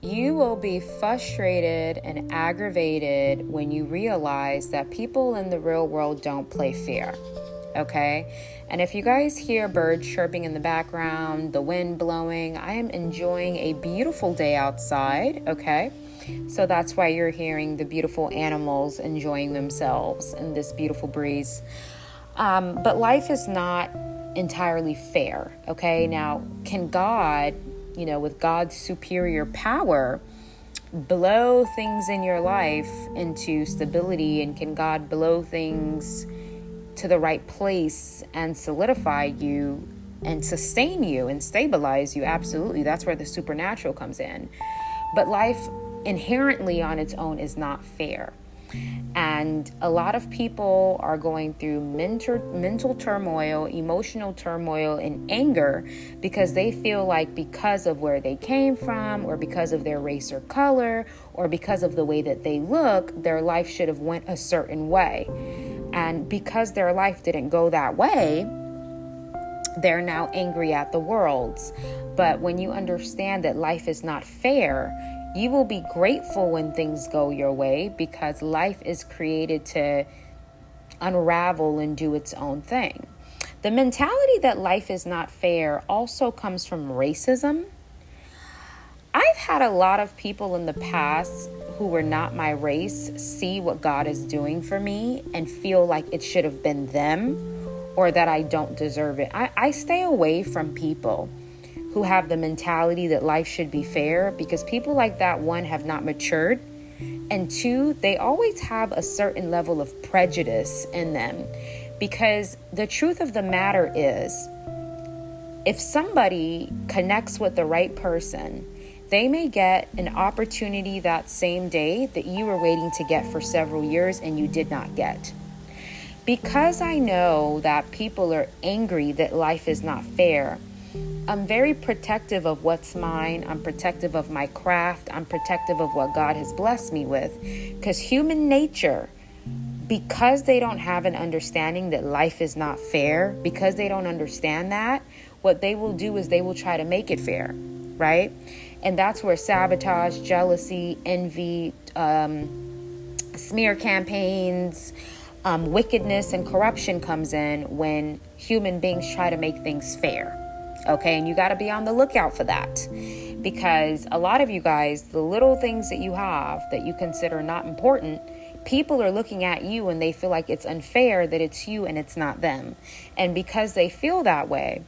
You will be frustrated and aggravated when you realize that people in the real world don't play fair, okay? And if you guys hear birds chirping in the background, the wind blowing, I am enjoying a beautiful day outside, okay? So that's why you're hearing the beautiful animals enjoying themselves in this beautiful breeze. But life is not entirely fair, okay? Now, can God, with God's superior power, blow things in your life into stability? And can God blow things to the right place and solidify you and sustain you and stabilize you? Absolutely. That's where the supernatural comes in. But life inherently on its own is not fair. And a lot of people are going through mental turmoil, emotional turmoil, and anger because they feel like because of where they came from, or because of their race or color, or because of the way that they look, their life should have went a certain way. And because their life didn't go that way, they're now angry at the world. But when you understand that life is not fair, you will be grateful when things go your way, because life is created to unravel and do its own thing. The mentality that life is not fair also comes from racism. I've had a lot of people in the past who were not my race see what God is doing for me and feel like it should have been them, or that I don't deserve it. I stay away from people who have the mentality that life should be fair, because people like that, one, have not matured, and two, they always have a certain level of prejudice in them. Because the truth of the matter is, if somebody connects with the right person, they may get an opportunity that same day that you were waiting to get for several years and you did not get. Because I know that people are angry that life is not fair, I'm very protective of what's mine. I'm protective of my craft. I'm protective of what God has blessed me with. Because human nature, because they don't have an understanding that life is not fair, because they don't understand that, what they will do is they will try to make it fair, right? And that's where sabotage, jealousy, envy, smear campaigns, wickedness and corruption comes in when human beings try to make things fair. Okay, and you got to be on the lookout for that, because a lot of you guys, the little things that you have that you consider not important, people are looking at you and they feel like it's unfair that it's you and it's not them. And because they feel that way,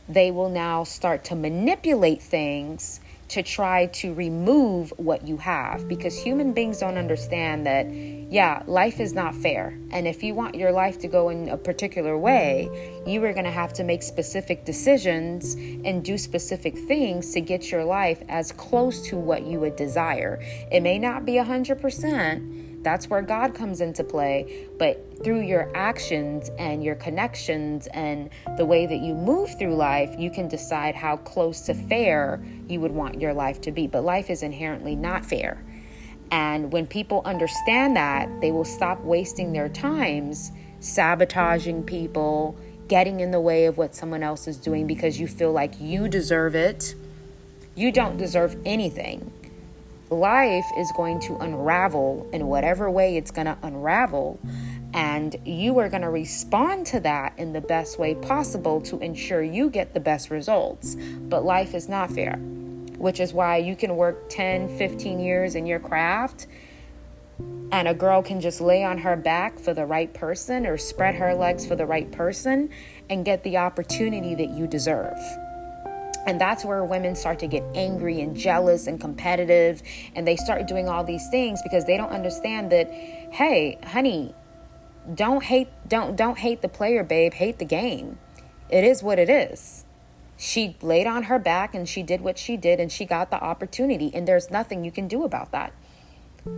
they will now start to manipulate things to try to remove what you have, because human beings don't understand that, yeah, life is not fair. And if you want your life to go in a particular way, you are going to have to make specific decisions and do specific things to get your life as close to what you would desire. It may not be 100%. That's where God comes into play. But through your actions and your connections and the way that you move through life, you can decide how close to fair you would want your life to be. But life is inherently not fair. And when people understand that, they will stop wasting their times sabotaging people, getting in the way of what someone else is doing because you feel like you deserve it. You don't deserve anything. Life is going to unravel in whatever way it's going to unravel, and you are going to respond to that in the best way possible to ensure you get the best results. But life is not fair, which is why you can work 10, 15 years in your craft, and a girl can just lay on her back for the right person or spread her legs for the right person and get the opportunity that you deserve. And that's where women start to get angry and jealous and competitive, and they start doing all these things because they don't understand that, hey, honey, don't hate the player, babe, hate the game. It is what it is. She laid on her back and she did what she did and she got the opportunity, and there's nothing you can do about that.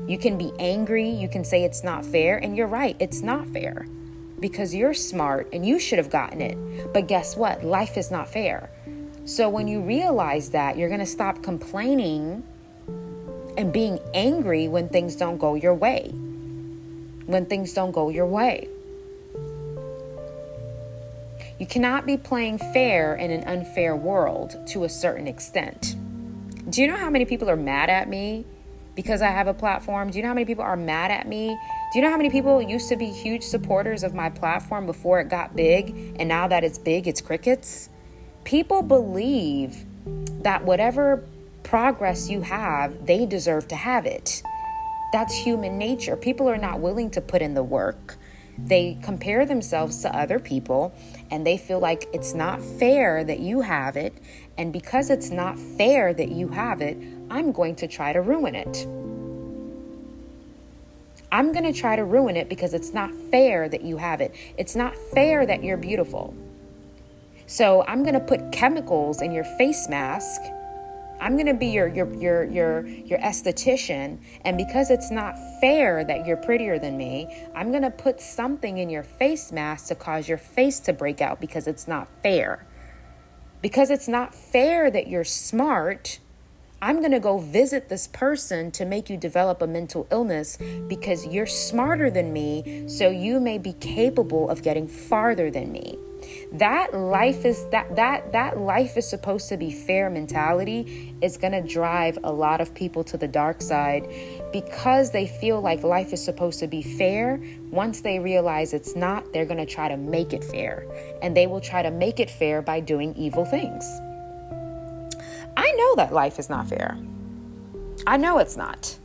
You can be angry, you can say it's not fair, and you're right, it's not fair because you're smart and you should have gotten it. But guess what? Life is not fair. So when you realize that, you're going to stop complaining and being angry when things don't go your way. When things don't go your way. You cannot be playing fair in an unfair world to a certain extent. Do you know how many people are mad at me because I have a platform? Do you know how many people are mad at me? Do you know how many people used to be huge supporters of my platform before it got big, and now that it's big, it's crickets? People believe that whatever progress you have, they deserve to have it. That's human nature. People are not willing to put in the work. They compare themselves to other people, and they feel like it's not fair that you have it. And because it's not fair that you have it, I'm going to try to ruin it. I'm going to try to ruin it because it's not fair that you have it. It's not fair that you're beautiful. So I'm going to put chemicals in your face mask. I'm going to be your esthetician. And because it's not fair that you're prettier than me, I'm going to put something in your face mask to cause your face to break out because it's not fair. Because it's not fair that you're smart, I'm going to go visit this person to make you develop a mental illness because you're smarter than me, so you may be capable of getting farther than me. That life is supposed to be fair mentality is going to drive a lot of people to the dark side because they feel like life is supposed to be fair. Once they realize it's not, they're going to try to make it fair, and they will try to make it fair by doing evil things. I know that life is not fair. I know it's not.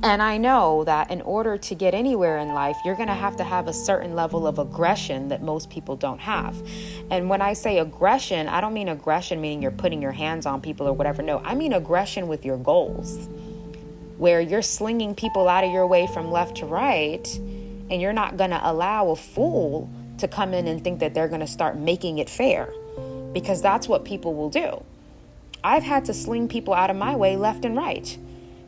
And I know that in order to get anywhere in life, you're going to have a certain level of aggression that most people don't have. And when I say aggression, I don't mean aggression meaning you're putting your hands on people or whatever. No, I mean aggression with your goals, where you're slinging people out of your way from left to right, and you're not going to allow a fool to come in and think that they're going to start making it fair, because that's what people will do. I've had to sling people out of my way left and right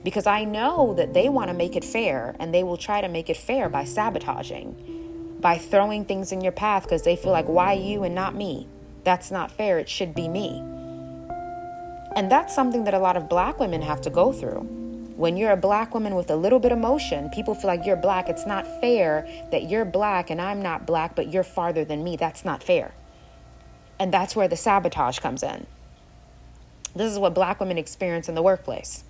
because I know that they want to make it fair, and they will try to make it fair by sabotaging, by throwing things in your path because they feel like, why you and not me? That's not fair. It should be me. And that's something that a lot of Black women have to go through. When you're a Black woman with a little bit of emotion, people feel like you're Black. It's not fair that you're Black and I'm not Black, but you're farther than me. That's not fair. And that's where the sabotage comes in. This is what Black women experience in the workplace.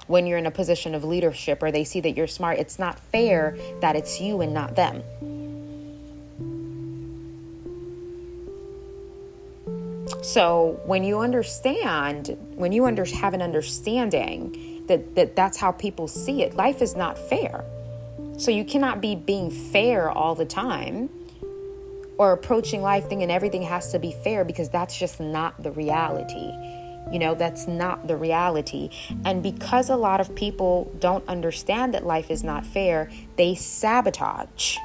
When you're in a position of leadership or they see that you're smart, it's not fair that it's you and not them. So when you understand, have an understanding that's how people see it, life is not fair. So you cannot be being fair all the time or approaching life thinking everything has to be fair, because that's just not the reality. That's not the reality. And because a lot of people don't understand that life is not fair, they sabotage.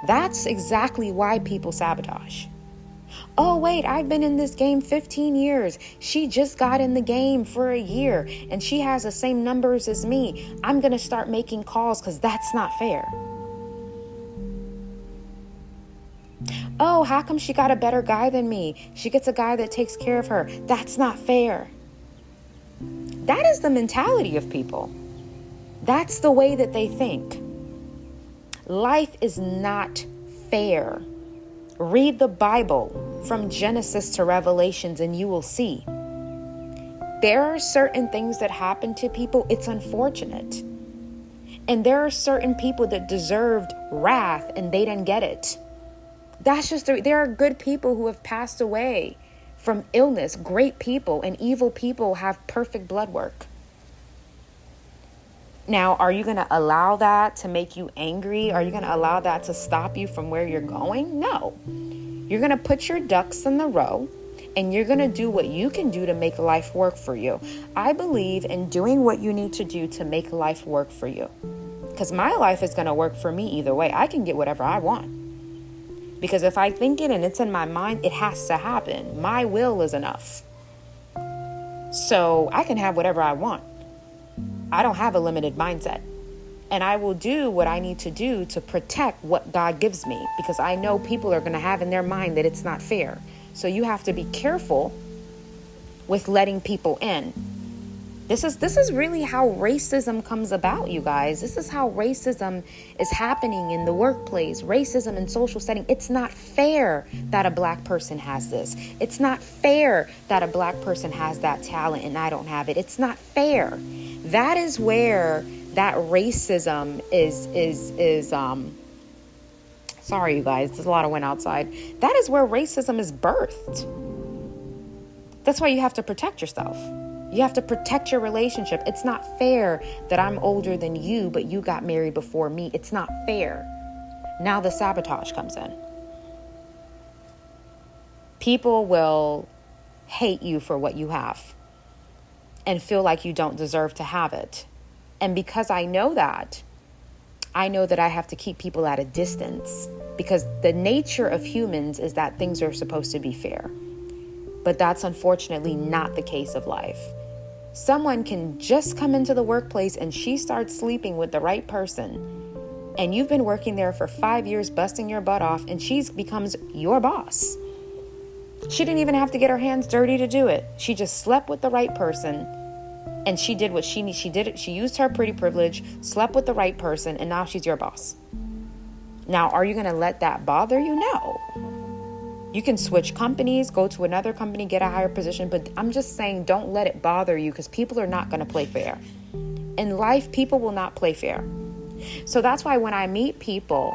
That's exactly why people sabotage. Oh, wait, I've been in this game 15 years. She just got in the game for a year and she has the same numbers as me. I'm going to start making calls because that's not fair. Oh, how come she got a better guy than me? She gets a guy that takes care of her. That's not fair. That is the mentality of people. That's the way that they think. Life is not fair. Read the Bible from Genesis to Revelations and you will see. There are certain things that happen to people. It's unfortunate. And there are certain people that deserved wrath and they didn't get it. There are good people who have passed away from illness. Great people and evil people have perfect blood work. Now, are you going to allow that to make you angry? Are you going to allow that to stop you from where you're going? No. You're going to put your ducks in the row and you're going to do what you can do to make life work for you. I believe in doing what you need to do to make life work for you, because my life is going to work for me either way. I can get whatever I want. Because if I think it and it's in my mind, it has to happen. My will is enough. So I can have whatever I want. I don't have a limited mindset. And I will do what I need to do to protect what God gives me, because I know people are going to have in their mind that it's not fair. So you have to be careful with letting people in. This is really how racism comes about, you guys. This is how racism is happening in the workplace, racism in social setting. It's not fair that a black person has this. It's not fair that a black person has that talent and I don't have it. It's not fair. That is where that racism is sorry, you guys, there's a lot of wind outside. That is where racism is birthed. That's why you have to protect yourself. You have to protect your relationship. It's not fair that I'm older than you, but you got married before me. It's not fair. Now the sabotage comes in. People will hate you for what you have and feel like you don't deserve to have it. And because I know that I have to keep people at a distance, because the nature of humans is that things are supposed to be fair. But that's unfortunately not the case of life. Someone can just come into the workplace and she starts sleeping with the right person. And you've been working there for 5 years, busting your butt off, and she becomes your boss. She didn't even have to get her hands dirty to do it. She just slept with the right person. And she did what she did it. She used her pretty privilege, slept with the right person, and now she's your boss. Now, are you going to let that bother you? No. You can switch companies, go to another company, get a higher position. But I'm just saying, don't let it bother you, because people are not going to play fair. In life, people will not play fair. So that's why when I meet people,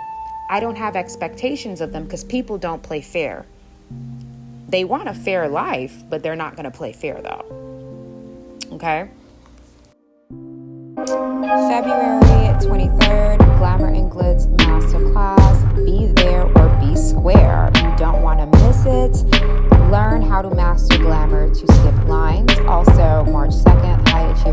I don't have expectations of them, because people don't play fair. They want a fair life, but they're not going to play fair though. Okay? February 23rd, Glamour and Glitz Masterclass. Be there or be square. You don't want to miss it. Learn how to master glamour to skip lines. Also, March 2nd, High Achievers